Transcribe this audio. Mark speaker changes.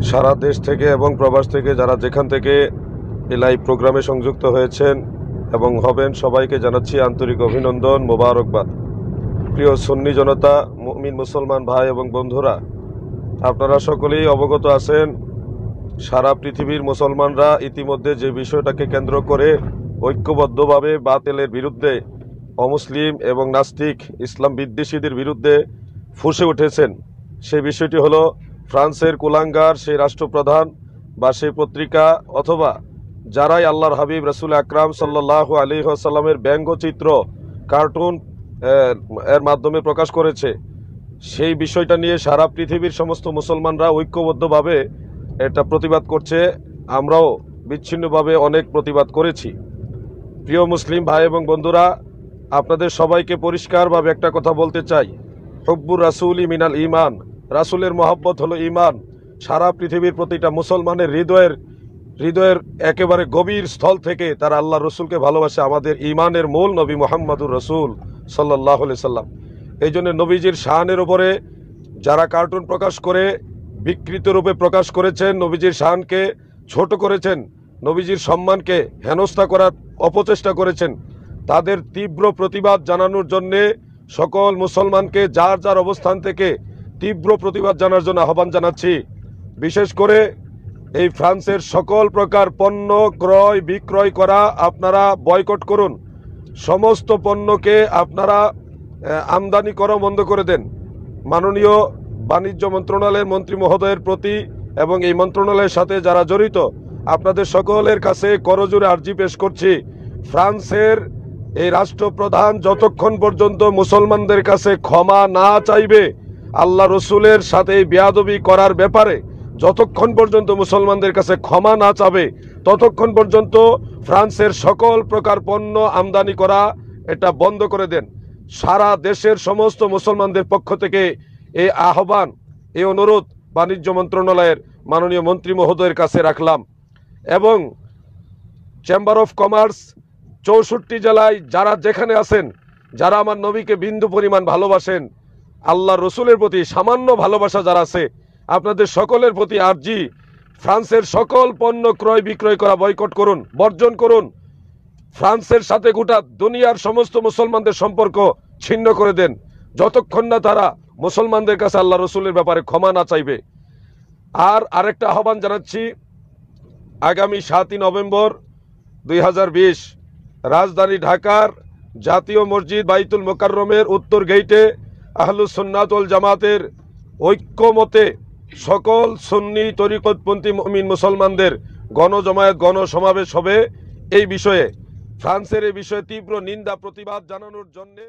Speaker 1: সারা দেশ থেকে এবং প্রবাস থেকে যারা যেখান থেকে এই লাইভ প্রোগ্রামে সংযুক্ত হয়েছেন এবং হবেন সবাইকে জানাচ্ছি আন্তরিক অভিনন্দন, মোবারকবাদ। প্রিয় সুন্নি জনতা, মুমিন মুসলমান ভাই এবং বন্ধুরা, আপনারা সকলেই অবগত আছেন সারা পৃথিবীর মুসলমানরা ইতিমধ্যে যে বিষয়টাকে কেন্দ্র করে ঐক্যবদ্ধভাবে বাতিলের বিরুদ্ধে, অমুসলিম এবং নাস্তিক ইসলাম বিদ্বেষীদের বিরুদ্ধে ফুঁসে উঠেছেন। সেই বিষয়টি হলো ফ্রান্সের কুলাঙ্গার সেই রাষ্ট্রপ্রধান বা সেই পত্রিকা অথবা যারাই আল্লাহর হাবিব রাসূল আকরাম সাল্লাল্লাহু আলাইহি ওয়াসাল্লামের ব্যঙ্গচিত্র কার্টুন এর মাধ্যমে প্রকাশ করেছে, সেই বিষয়টা নিয়ে সারা পৃথিবীর সমস্ত মুসলমানরা ঐক্যবদ্ধভাবে এটা প্রতিবাদ করছে। আমরাও বিচ্ছিন্নভাবে অনেক প্রতিবাদ করেছি। প্রিয় মুসলিম ভাই এবং বন্ধুরা, আপনাদের সবাইকে পরিষ্কারভাবে একটা কথা বলতে চাই, হুব্বুর রাসূলি মিনাল ঈমান, রাসূলের মহব্বত হলো ঈমান। সারা পৃথিবীর প্রতিটা মুসলমানের হৃদয়ের একেবারে গভীর স্থল থেকে তারা আল্লাহ রসুলকে ভালোবাসে। আমাদের ঈমানের মূল নবী মুহাম্মদুর রাসূল সাল্লাল্লাহু আলাইহি সাল্লাম। এই জন্য নবীজির শানের উপরে যারা কার্টুন প্রকাশ করে বিকৃত রূপে প্রকাশ করেছেন, নবীজির শানকে ছোট করেছেন, নবীজির সম্মানকে হেনস্থা করার অপচেষ্টা করেছেন, তাদের তীব্র প্রতিবাদ জানানোর জন্যে সকল মুসলমানকে যার যার অবস্থান থেকে তীব্র প্রতিবাদ জানার জন্য আহ্বান জানাচ্ছি। বিশেষ করে এই ফ্রান্সের সকল প্রকার পণ্য ক্রয় বিক্রয় করা আপনারা বয়কট করুন। সমস্ত পণ্যকে আপনারা আমদানি করা বন্ধ করে দেন। মাননীয় বাণিজ্য মন্ত্রণালয়ের মন্ত্রী মহোদয়ের প্রতি এবং এই মন্ত্রণালয়ের সাথে যারা জড়িত আপনাদের সকলের কাছে করজোড়ে আর্জি পেশ করছি, ফ্রান্সের এই রাষ্ট্রপ্রধান যতক্ষণ পর্যন্ত মুসলমানদের কাছে ক্ষমা না চাইবে, আল্লাহ রসুলের সাথে বেয়াদবি করার ব্যাপারে যতক্ষণ পর্যন্ত মুসলমানদের কাছে ক্ষমা না চাবে, ততক্ষণ পর্যন্ত ফ্রান্সের সকল প্রকার পণ্য আমদানি করা এটা বন্ধ করে দেন। সারা দেশের সমস্ত মুসলমানদের পক্ষ থেকে এই আহ্বান, এই অনুরোধ বাণিজ্য মন্ত্রণালয়ের মাননীয় মন্ত্রী মহোদয়ের কাছে রাখলাম। এবং চেম্বার অফ কমার্স 64 জেলায় যারা যেখানে আছেন, যারা আমার নবীকে বিন্দু পরিমাণ ভালোবাসেন, আল্লাহ রসুলের প্রতি সামান্য ভালোবাসা যারা আছে, আপনাদের সকলের প্রতি আর্জি, ফ্রান্সের সকল পণ্য ক্রয় বিক্রয় করা বয়কট করুন, বর্জন করুন। ফ্রান্সের সাথে গোটা দুনিয়ার সমস্ত মুসলমানদের সম্পর্ক ছিন্ন করে দেন যতক্ষণ না তারা মুসলমানদের কাছে আল্লাহ রসুলের ব্যাপারে ক্ষমা না চাইবে। আর আরেকটা আহ্বান জানাচ্ছি, আগামী 7ই নভেম্বর 2020 রাজধানী ঢাকার জাতীয় মসজিদ বাইতুল মোকাররমের উত্তর গেইটে আহলুস সুন্নাত ওয়াল জামাতের ঐক্যমতে সকল সুন্নি তরিকতপন্থী মুমিন মুসলমানদের গণজমায়েত গণসমাবেশ হবে। এই বিষয়ে ফ্রান্সের এই বিষয়ে তীব্র নিন্দা প্রতিবাদ জানানোর জন্যে